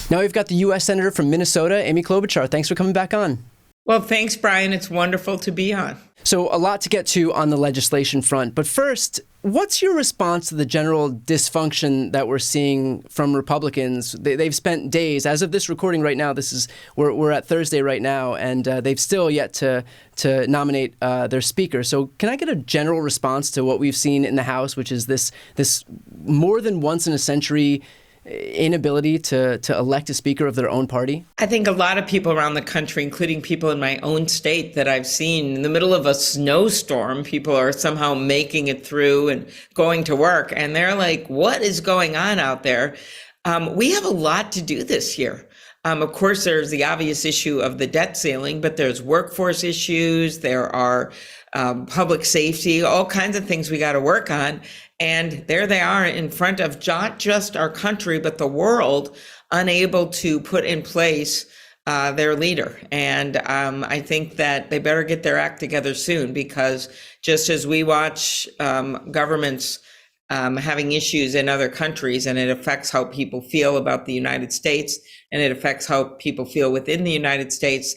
Now we've got the U.S. Senator from Minnesota, Amy Klobuchar. Thanks for coming back on. Well, thanks, Brian. It's wonderful to be on. So a lot to get to on the legislation front. But first, what's your response to the general dysfunction that we're seeing from Republicans? They've spent days, as of this recording right now, we're at Thursday right now, and they've still yet to nominate their speaker. So can I get a general response to what we've seen in the House, which is this more than once in a century inability to elect a speaker of their own party? I think a lot of people around the country, including people in my own state that I've seen in the middle of a snowstorm, people are somehow making it through and going to work. And they're like, what is going on out there? We have a lot to do this year. Of course, there's the obvious issue of the debt ceiling, but there's workforce issues. There are public safety, all kinds of things we got to work on. And there they are in front of not just our country, but the world, unable to put in place their leader. And I think that they better get their act together soon, because just as we watch governments having issues in other countries, and it affects how people feel about the United States, and it affects how people feel within the United States,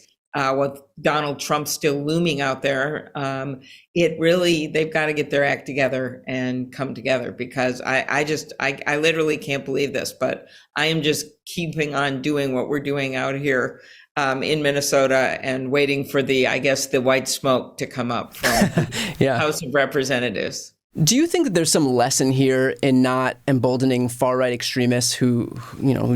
with Donald Trump still looming out there, they've got to get their act together and come together, because I literally can't believe this, but I am just keeping on doing what we're doing out here in Minnesota and waiting for the white smoke to come up from Yeah. House of Representatives. Do you think that there's some lesson here in not emboldening far-right extremists who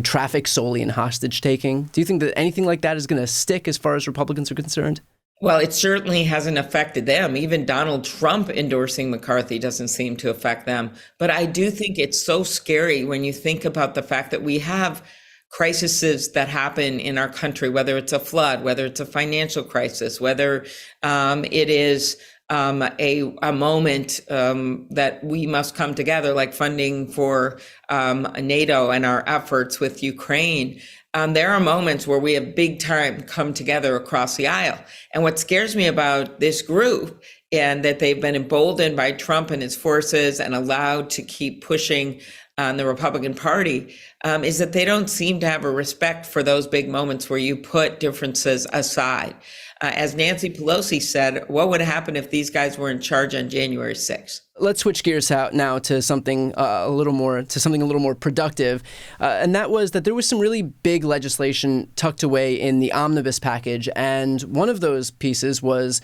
traffic solely in hostage taking? Do you think that anything like that is going to stick as far as Republicans are concerned? Well, it certainly hasn't affected them. Even Donald Trump endorsing McCarthy doesn't seem to affect them. But I do think it's so scary when you think about the fact that we have crises that happen in our country, whether it's a flood, whether it's a financial crisis, whether it is a moment that we must come together, like funding for NATO and our efforts with Ukraine. There are moments where we have big time come together across the aisle. And what scares me about this group, and that they've been emboldened by Trump and his forces and allowed to keep pushing on the Republican Party, is that they don't seem to have a respect for those big moments where you put differences aside. As Nancy Pelosi said, what would happen if these guys were in charge on January 6th? Let's switch gears out now to something a little more productive, and that was that there was some really big legislation tucked away in the omnibus package, and one of those pieces was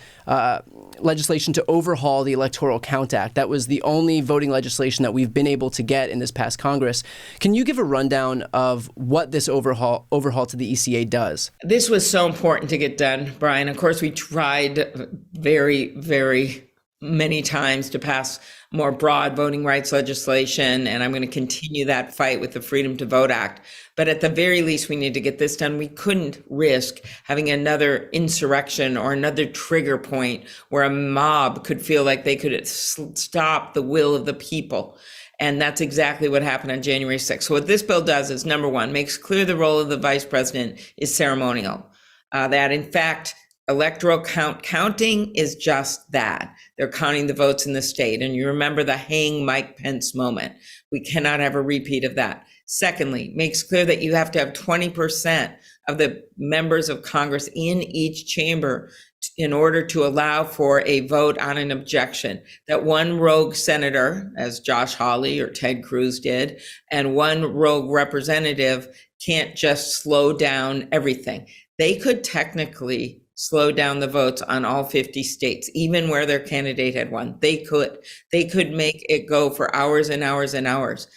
legislation to overhaul the Electoral Count Act. That was the only voting legislation that we've been able to get in this past Congress. Can you give a rundown of what this overhaul to the ECA does? This was so important to get done, Brian. Of course, we tried very, very many times to pass more broad voting rights legislation, and I'm going to continue that fight with the Freedom to Vote Act. But at the very least, we need to get this done. We couldn't risk having another insurrection or another trigger point where a mob could feel like they could stop the will of the people. And that's exactly what happened on January 6th. So what this bill does is, number one, makes clear the role of the vice president is ceremonial. That, in fact, electoral counting is just that. They're counting the votes in the state. And you remember the hang Mike Pence moment. We cannot have a repeat of that. Secondly, makes clear that you have to have 20% of the members of Congress in each chamber in order to allow for a vote on an objection. That one rogue senator, as Josh Hawley or Ted Cruz did, and one rogue representative can't just slow down everything. They could technically slow down the votes on all 50 states, even where their candidate had won. They could make it go for hours and hours and hours.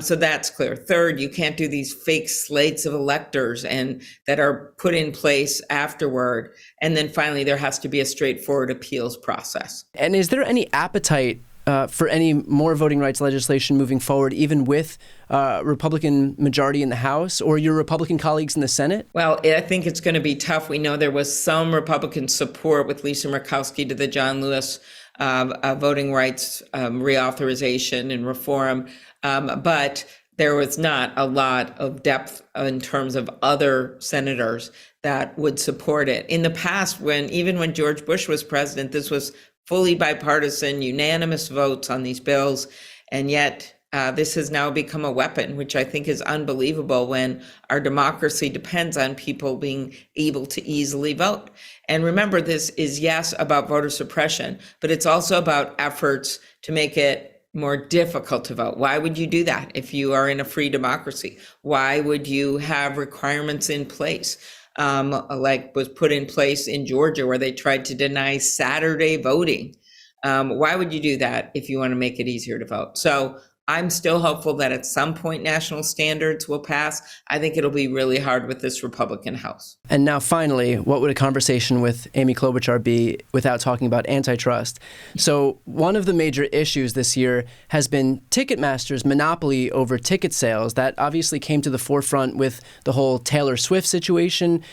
So that's clear. Third, you can't do these fake slates of electors and that are put in place afterward. And then finally, there has to be a straightforward appeals process. And is there any appetite for any more voting rights legislation moving forward, even with Republican majority in the House or your Republican colleagues in the Senate? Well, I think it's going to be tough. We know there was some Republican support with Lisa Murkowski to the John Lewis voting rights reauthorization and reform, but there was not a lot of depth in terms of other senators that would support it. In the past, even when George Bush was president, this was fully bipartisan, unanimous votes on these bills. And yet This has now become a weapon, which I think is unbelievable when our democracy depends on people being able to easily vote. And remember, this is, yes, about voter suppression, but it's also about efforts to make it more difficult to vote. Why would you do that if you are in a free democracy? Why would you have requirements in place, like was put in place in Georgia, where they tried to deny Saturday voting? Why would you do that if you want to make it easier to vote? So I'm still hopeful that at some point national standards will pass. I think it'll be really hard with this Republican House. And now, finally, what would a conversation with Amy Klobuchar be without talking about antitrust? So one of the major issues this year has been Ticketmaster's monopoly over ticket sales. That obviously came to the forefront with the whole Taylor Swift situation.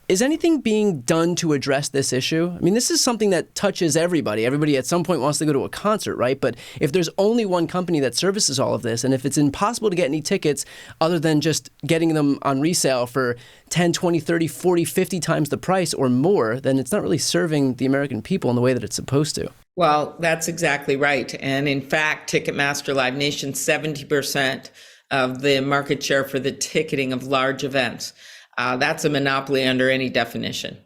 Is anything being done to address this issue? I mean, this is something that touches everybody. Everybody at some point wants to go to a concert, right? But if there's only one company that services all of this, and if it's impossible to get any tickets other than just getting them on resale for 10, 20, 30, 40, 50 times the price or more, then it's not really serving the American people in the way that it's supposed to. Well, that's exactly right. And in fact, Ticketmaster, Live Nation, 70% of the market share for the ticketing of large events. That's a monopoly under any definition.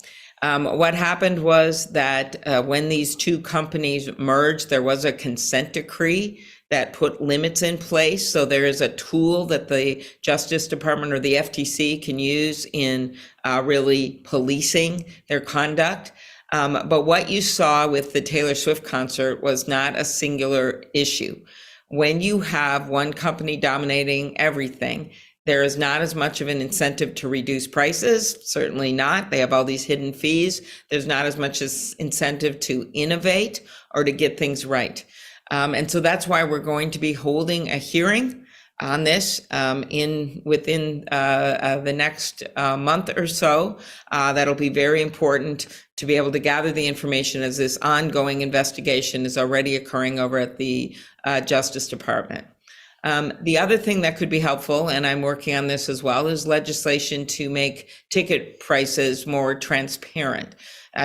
What happened was that when these two companies merged, there was a consent decree that put limits in place. So there is a tool that the Justice Department or the FTC can use in really policing their conduct. But what you saw with the Taylor Swift concert was not a singular issue. When you have one company dominating everything, there is not as much of an incentive to reduce prices, certainly not. They have all these hidden fees. There's not as much as incentive to innovate or to get things right. And so that's why we're going to be holding a hearing on this within the next month or so. That'll be very important to be able to gather the information as this ongoing investigation is already occurring over at the Justice Department. The other thing that could be helpful, and I'm working on this as well, is legislation to make ticket prices more transparent.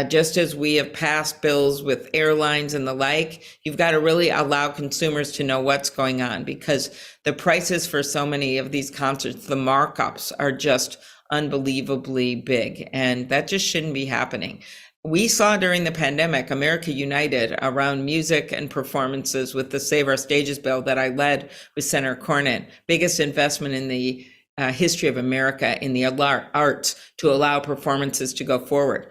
Just as we have passed bills with airlines and the like, you've got to really allow consumers to know what's going on, because the prices for so many of these concerts, the markups are just unbelievably big, and that just shouldn't be happening. We saw during the pandemic, America united around music and performances with the Save Our Stages bill that I led with Senator Cohen, biggest investment in the history of America in the arts to allow performances to go forward.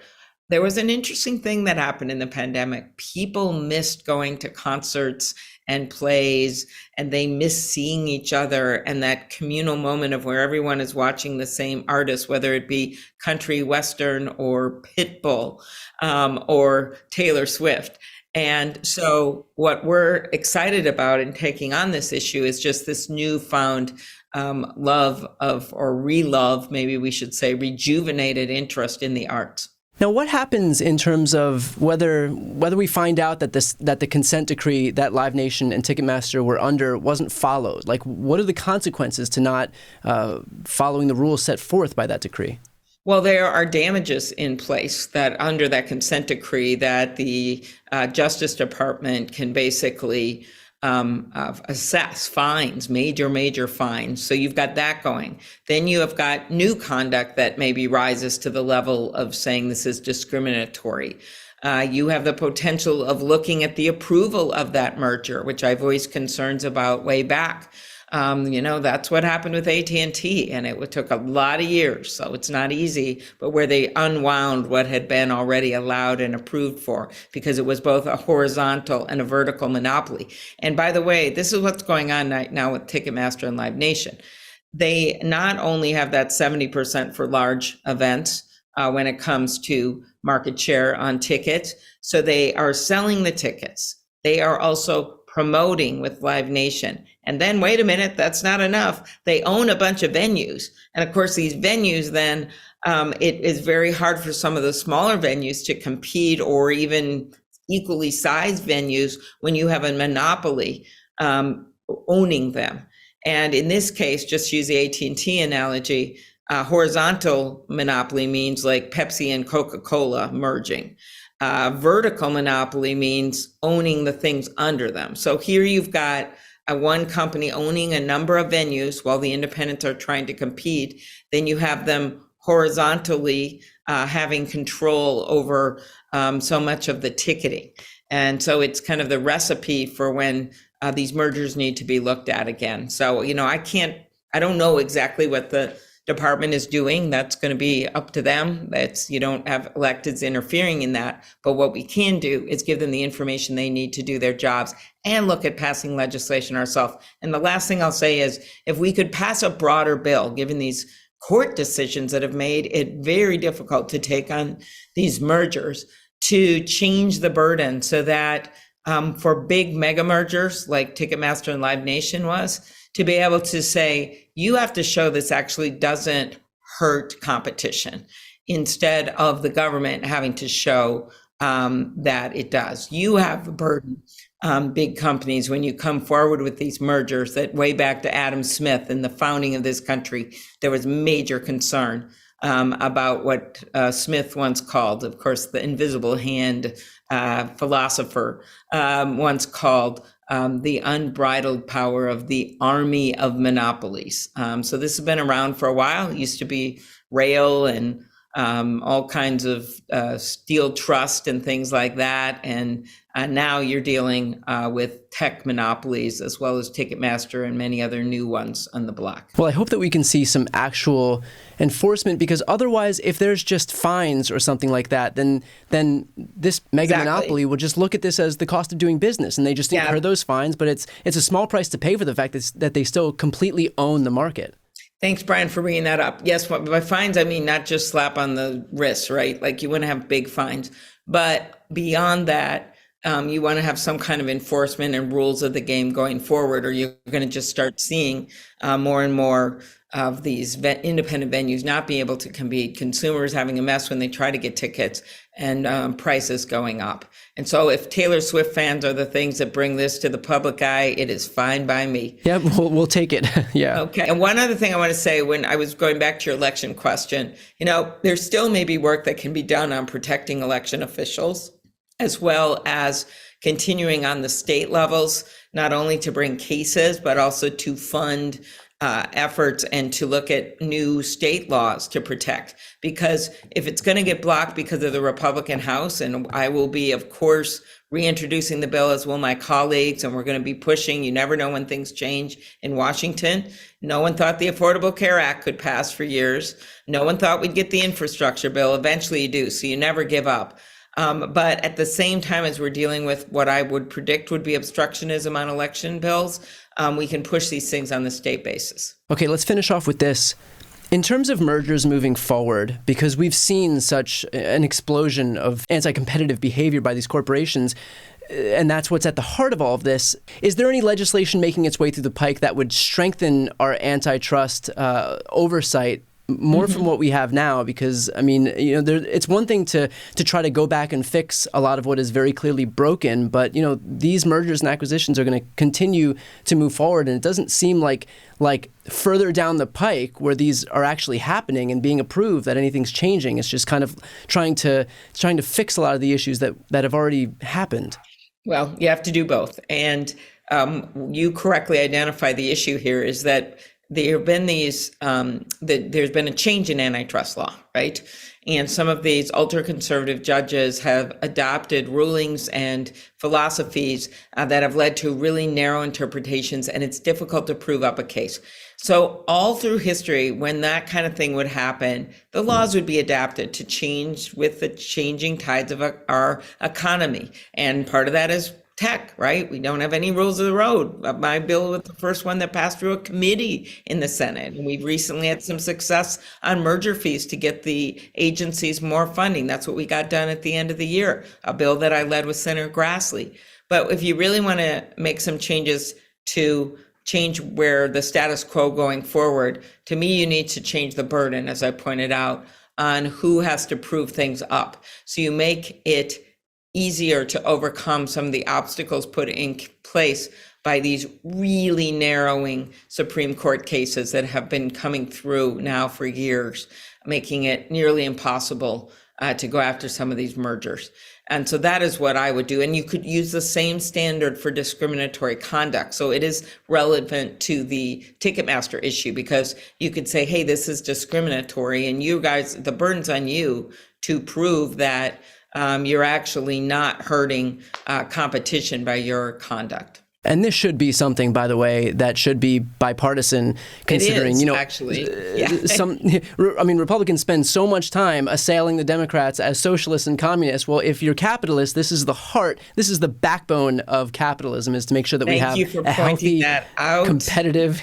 There was an interesting thing that happened in the pandemic. People missed going to concerts and plays, and they miss seeing each other and that communal moment of where everyone is watching the same artist, whether it be country, Western, or Pitbull, or Taylor Swift. And so what we're excited about in taking on this issue is just this newfound love of, or re-love, maybe we should say, rejuvenated interest in the arts. Now, what happens in terms of whether we find out that the consent decree that Live Nation and Ticketmaster were under wasn't followed? Like, what are the consequences to not following the rules set forth by that decree? Well, there are damages in place that under that consent decree that the Justice Department can basically assess fines, major fines. So you've got that going. Then you have got new conduct that maybe rises to the level of saying this is discriminatory. You have the potential of looking at the approval of that merger, which I voiced concerns about way back. That's what happened with AT&T, and it took a lot of years, so it's not easy, but where they unwound what had been already allowed and approved for, because it was both a horizontal and a vertical monopoly. And by the way, this is what's going on right now with Ticketmaster and Live Nation. They not only have that 70% for large events when it comes to market share on tickets, so they are selling the tickets. They are also promoting with Live Nation. And then, wait a minute, that's not enough. They own a bunch of venues. And of course, these venues then, it is very hard for some of the smaller venues to compete, or even equally sized venues, when you have a monopoly owning them. And in this case, just use the AT&T analogy, horizontal monopoly means like Pepsi and Coca-Cola merging. Vertical monopoly means owning the things under them. So here you've got one company owning a number of venues while the independents are trying to compete, then you have them horizontally having control over so much of the ticketing. And so it's kind of the recipe for when these mergers need to be looked at again. So, I don't know exactly what the department is doing. That's going to be up to them. You don't have electeds interfering in that. But what we can do is give them the information they need to do their jobs and look at passing legislation ourselves. And the last thing I'll say is, if we could pass a broader bill, given these court decisions that have made it very difficult to take on these mergers, to change the burden so that for big mega mergers like Ticketmaster and Live Nation was, to be able to say, you have to show this actually doesn't hurt competition, instead of the government having to show that it does. You have the burden, big companies, when you come forward with these mergers, that way back to Adam Smith and the founding of this country, there was major concern about what Smith once called, of course, the invisible hand philosopher once called the unbridled power of the army of monopolies. So this has been around for a while. It used to be rail and all kinds of steel trust and things like that. And now you're dealing with tech monopolies, as well as Ticketmaster and many other new ones on the block. Well, I hope that we can see some actual enforcement, because otherwise, if there's just fines or something like that, then this mega monopoly will just look at this as the cost of doing business, and they just incur those fines. But it's a small price to pay for the fact that they still completely own the market. Thanks, Brian, for bringing that up. Yes, by fines, I mean not just slap on the wrist, right? Like, you want to have big fines, but beyond that, you want to have some kind of enforcement and rules of the game going forward, or you're going to just start seeing more and more of these independent venues not being able to compete, consumers having a mess when they try to get tickets, and prices going up. And so if Taylor Swift fans are the things that bring this to the public eye, it is fine by me. Yeah, we'll take it. Yeah. Okay. And one other thing I want to say, when I was going back to your election question, there's still maybe work that can be done on protecting election officials, as well as continuing on the state levels, not only to bring cases, but also to fund efforts and to look at new state laws to protect. Because if it's going to get blocked because of the Republican House, and I will be, of course, reintroducing the bill, as will my colleagues, and we're going to be pushing. You never know when things change in Washington. No one thought the Affordable Care Act could pass for years. No one thought we'd get the infrastructure bill. Eventually you do, so you never give up. But at the same time, as we're dealing with what I would predict would be obstructionism on election bills, we can push these things on the state basis. Okay, let's finish off with this. In terms of mergers moving forward, because we've seen such an explosion of anti-competitive behavior by these corporations, and that's what's at the heart of all of this, is there any legislation making its way through the pike that would strengthen our antitrust oversight more from what we have now? Because, I mean, it's one thing to try to go back and fix a lot of what is very clearly broken, but, these mergers and acquisitions are going to continue to move forward, and it doesn't seem like further down the pike, where these are actually happening and being approved, that anything's changing. It's just kind of trying to fix a lot of the issues that have already happened. Well, you have to do both. And you correctly identify the issue here is that there have been there's been a change in antitrust law, right? And some of these ultra-conservative judges have adopted rulings and philosophies that have led to really narrow interpretations, and it's difficult to prove up a case. So all through history, when that kind of thing would happen, the laws would be adapted to change with the changing tides of our economy. And part of that is tech, right? We don't have any rules of the road. My bill was the first one that passed through a committee in the Senate. And we've recently had some success on merger fees to get the agencies more funding. That's what we got done at the end of the year, a bill that I led with Senator Grassley. But if you really want to make some changes to change where the status quo going forward, to me, you need to change the burden, as I pointed out, on who has to prove things up. So you make it easier to overcome some of the obstacles put in place by these really narrowing Supreme Court cases that have been coming through now for years, making it nearly impossible to go after some of these mergers. And so that is what I would do. And you could use the same standard for discriminatory conduct. So it is relevant to the Ticketmaster issue, because you could say, hey, this is discriminatory, and you guys, the burden's on you to prove that you're actually not hurting competition by your conduct. And this should be something, by the way, that should be bipartisan, considering, it is, actually. Republicans spend so much time assailing the Democrats as socialists and communists. Well, if you're capitalist, this is the heart, this is the backbone of capitalism, is to make sure that we have a healthy, competitive,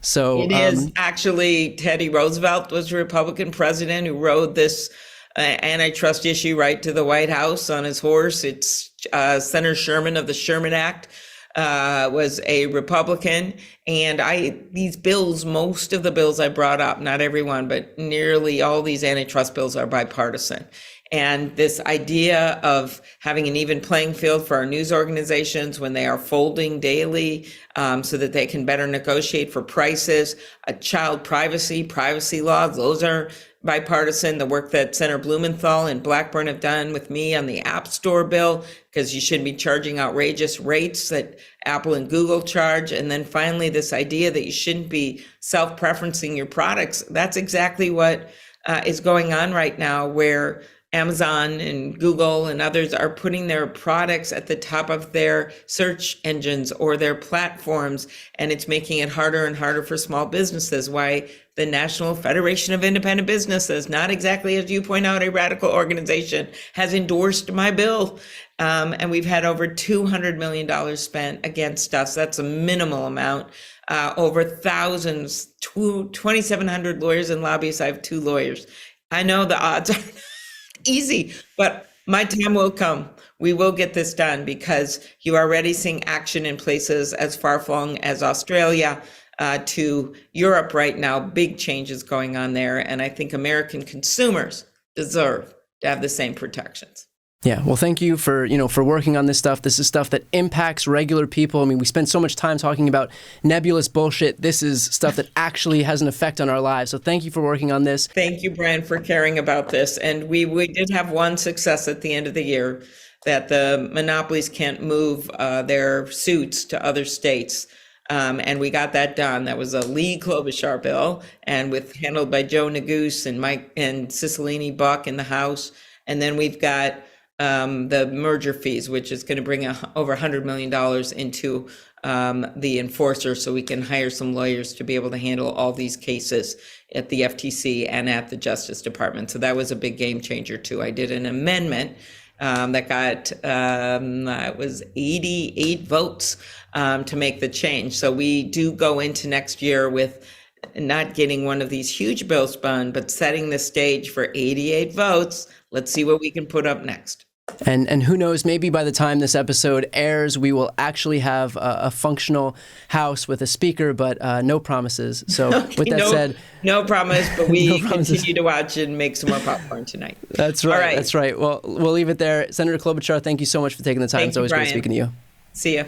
So it is actually, Teddy Roosevelt was a Republican president who rode this antitrust issue right to the White House on his horse. It's Senator Sherman of the Sherman Act. Was a Republican, and these bills, most of the bills I brought up, not everyone, but nearly all these antitrust bills are bipartisan. And this idea of having an even playing field for our news organizations when they are folding daily, so that they can better negotiate for prices, child privacy laws, those are bipartisan. The work that Senator Blumenthal and Blackburn have done with me on the App Store bill, because you shouldn't be charging outrageous rates that Apple and Google charge. And then finally, this idea that you shouldn't be self-preferencing your products. That's exactly what is going on right now, where Amazon and Google and others are putting their products at the top of their search engines or their platforms, and it's making it harder and harder for small businesses. Why the National Federation of Independent Businesses, not exactly as you point out, a radical organization, has endorsed my bill. And we've had over $200 million spent against us. That's a minimal amount. Over thousands, 2,700 lawyers and lobbyists. I have 2 lawyers. I know the odds are easy, but my time will come. We will get this done, because you are already seeing action in places as far-flung as Australia to Europe right now. Big changes going on there. And I think American consumers deserve to have the same protections. Yeah, well, thank you for working on this stuff. This is stuff that impacts regular people. I mean, we spend so much time talking about nebulous bullshit. This is stuff that actually has an effect on our lives. So thank you for working on this. Thank you, Brian, for caring about this. And we did have one success at the end of the year, that the monopolies can't move their suits to other states. And we got that done. That was a Lee Klobuchar bill, and handled by Joe Neguse and Mike and Cicilline Buck in the House. And then we've got the merger fees, which is going to bring over $100 million into the enforcer, so we can hire some lawyers to be able to handle all these cases at the FTC and at the Justice Department. So that was a big game changer too. I did an amendment that got, it was 88 votes to make the change. So we do go into next year with not getting one of these huge bills spun, but setting the stage for 88 votes. Let's see what we can put up next. And who knows, maybe by the time this episode airs, we will actually have a functional House with a speaker, but no promises. So with that said... No promise, but we continue to watch and make some more popcorn tonight. That's right. All right. That's right. Well, we'll leave it there. Senator Klobuchar, thank you so much for taking the time. It's always great speaking to you. See ya.